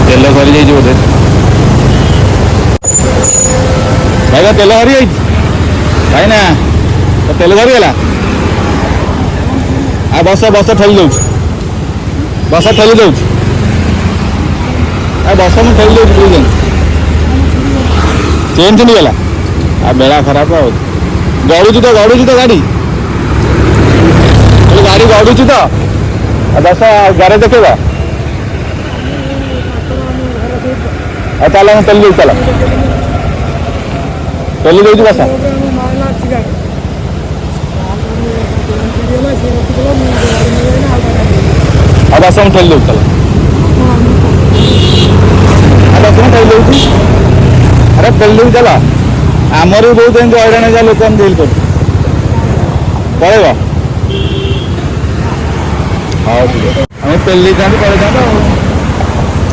तेल सरी जाइए बोधे भाई तेल सरी जाइए भाई ना तो तेल सरीगला आ बस बस ठेली दौर बस ठेली दौर आ बस मुझे ठेली दौर बुझे चेन छिगला आ बेड़ा खराब गड़ुची तो गाड़ी गाड़ी गड़ुची तो बस गारे देखेगा चल तेल दे चल तेल दे बस बस मुझे ठेली दौर चल बस मुझे ठेली दौर अरे ठेली दौर चल आमर भी बहुत एमती हईराण है लोक जेल कर पड़ेगा हाँ ठीक है पेली था पड़े था